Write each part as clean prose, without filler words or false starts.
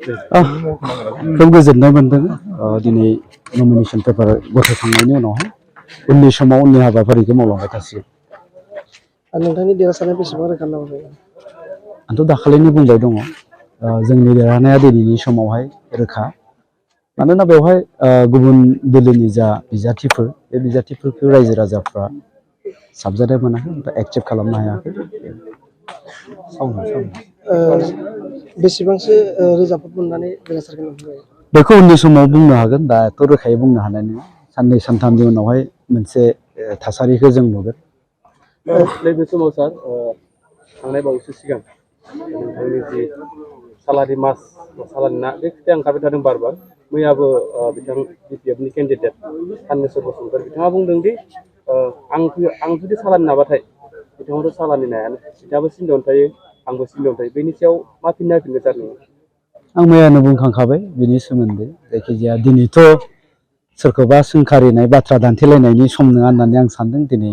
खोब गोजोननाय मोनदों दिनै नमिनेसन पेपार गथायखांनायनि उनावहाय उननि समाव उननि हाबाफारिखौ मावलांबाय थासिगोन। नोंथांनि देरहासारनाया बेसेबां रोखा लाबोबाय? आंथ' दाखालिनो बुंबाय दङ जोंनि देरहानाया दिनैनि समावहाय रोखा। मानोना बेवहाय गुबुन दोलोनि जा बिजाथिफोर बे बिजाथिफोरखौ रायजो राजाफ्रा साबजानाय मोनाखै बा एक्सेप्ट खालामनो हायाखै। बेसेबांसो रिजार्भ मोननानै देरहासारगोन नोंथाङा? बेखौ उननि समाव बुंनो हागोन, दाथ' रोखायै बुंनो हानाय नङा। साननै सानथामनि उनावहाय मोनसे थासारिखौ जों नुगोन। नैबे समाव सार थांनाय बावैसो सिगां नोंथांनि जि सालारि मास सालारि ना बे खोथाया ओंखारबाय थादों बार बार। मैयाबो बिथां बिपिएफनि केन्डिडेट साननैसो बसुमतारी बिथाङा बुंदों दि आं जुदि सालानि नाबाथाय बिथाङाथ' सालानि नायानो, बिथाङाबो सिन्दायावनो थायो आंबो सिन्दायावनो थायो। बेनि सायाव मा फिननाय होफिनगोन सार नोङो? आं मैयानो बुंखांखाबाय बिनि सोमोन्दै। जायखिजाया दिनैथ' सोरखौबा सोंखारिनाय बाथ्रा दान्थेलायनायनि सम नङा होननानै आं सानदों। दिनै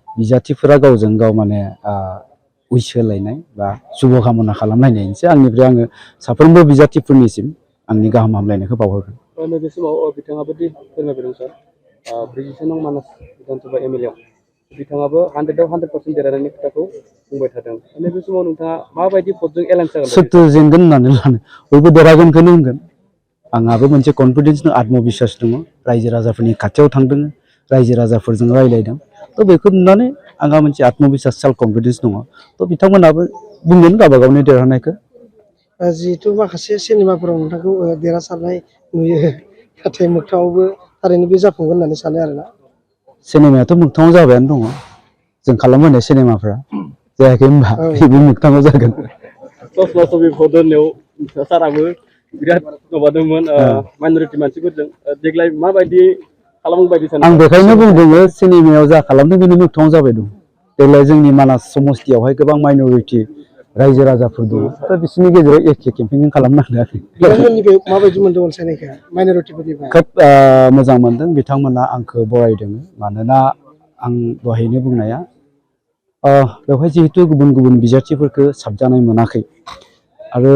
बिजाथिफोरा गावजों गाव माने उइस होलायनाय बा शुभ कामना खालामलायनायनिसो। आंनिफ्राय आङो साफ्रोमबो बिजाथिफोरनिसिम आंनि गाहाम हामलायनायखौ बावहरगोन। नैबे समाव बिथाङाबो दि फोरमायबोदों सार ब्रैजिसे नं मानास विधानसभा एमएलए बिथाङाबो 100% देरहानायनि खोथाखौ बुंबाय थादों। नैबे समाव नोंथाङा माबायदि भटजों एलायन्स जागोन? सोरथो जेनगोन होननानै लानो, बयबो देरहागोनखौनो होनगोन। आंहाबो मोनसे कनफिडेन्स दं, आत्मबिश्वास दङ। रायजो राजाफोरनि खाथियाव थांदों, रायजो राजाफोरजों रायज्लायदों। थ' बेखौ नुनानै आंहा मोनसे आत्मबिश्वास सेल्फ कनफिडेन्स दङ। थ' बिथांमोनाबो बुंगोन गावबा गावनि देरहानायखौ। जिहेतु माखासे सिनेमाफोराव नोंथांखौ देरहासारनाय नुयो, नाथाय मोगथाङावबो थारैनो बे जाफुंगोन होननानै सानो आरोना? सिनेमायाथ' मोगथाङाव जाबायानो दङ। जों खालामबोनाय सिनेमाफ्रा जायाखै होनबा बेबो मोगथाङाव जागोन। ससमा सबि भट होनायाव साराबो बिराद माबादोंमोन माइनरिटि मानसिफोरजों। देग्लाय माबायदि खालामगोन बायदि सानो? आं बेखायनो बुंदों सिनेमायाव जा खालामदों बेनि मोगथाङाव जाबाय दं। देग्लाय जोंनि मानास समस्तियावहाय गोबां माइनरिटि रायजो राजाफोर दङ। दा बिसोरनि गेजेराव एखे केम्पेनिं खालामनो हायाखै। बिथांमोननिफ्राय माबायदि मोनदों अनसायनायखौ माइनरिटिफोरनिफ्राय? खोब मोजां मोनदों, बिथांमोना आंखौ बरायदों। मानोना आं दहायनो बुंनाया बेवहाय जिहेतु गुबुन गुबुन बिजाथिफोरखौ साबजानाय मोनाखै आरो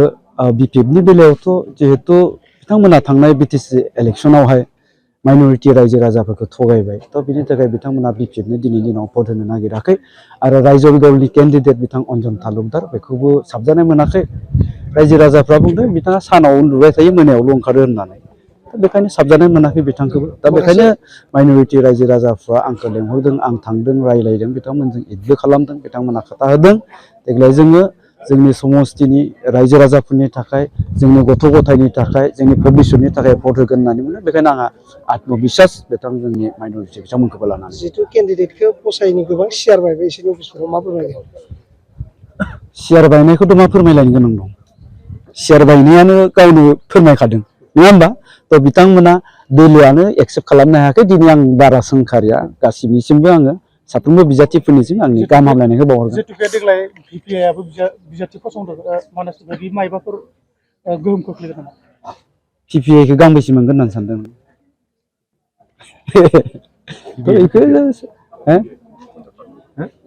बिपिएफनि बेलायावथ' जिहेतु बिथांमोना थांनाय बिटिसि इलेक्सनावहाय माइनरिटि रायजो राजाफोरखौ थगायबाय। थ' बिनि थाखाय बिथांमोना बिपिएफनि दिनैनि दिनाव भट होनो नागिराखै आरो रायजोआरि दलनि केन्डिडेट बिथां अन्जन तालुकदार बेखौबो साबजानाय मोनाखै। रायजो राजाफ्रा बुंदों बिथाङा सानाव उन्दुबाय थायो, मोनायावल' ओंखारो होननानै। बेखायनो साबजानाय मोनाखै बिथांखौबो। दा बेखायनो माइनरिटि रायजो राजाफ्रा आंखौ लेंहरदों, आं थांदों, रायज्लायदों, बिथांमोनजों एग्रि खालामदों, बिथांमोना खोथा होदों। देग्लाय जोङो जोंनि समस्तिनि रायजो राजाफोरनि थाखाय, जोंनि गथ' गथायनि थाखाय, जोंनि भबिसतनि थाखाय भट होगोन होननानै बुंदों। बेखायनो आंहा आत्मबिश्वास बिथां जोंनि माइनरिटि बिथांमोनखौबो लानानै। जिहेतु केन्डिडेटखौ फसायैनि गोबां सियार बायबाय, एसेनि अफिसफोराव मा फोरमायगोन? सियार बायनायखौथ' मा फोरमायलायनो गोनां दं? सियार बायनायानो गावनो फोरमायखादों नङा होमबा? थ' बिथांमोना दोलोआनो एक्सेप्ट खालामनो हायाखै। दिनै आं बारा सोंखारिया, गासिनिसिमबो आङो साफ्रोमबो बिजाथिफोरनिसिम आंनि गाहाम हामलायनायखौ बावहरगोन। जिहेतु देग्लाय बिपिआइआबो बिजाथि फसंदों मानासनिफ्राय बे मायबाफोर गोहोम खोख्लैगोन नामा? पिपिआइखौ गांबेसे मोनगोन होननानै सानदों?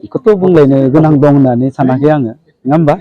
बेखौथ' बुंलायनो गोनां दं होननानै सानाखै आङो, नङा होमबा?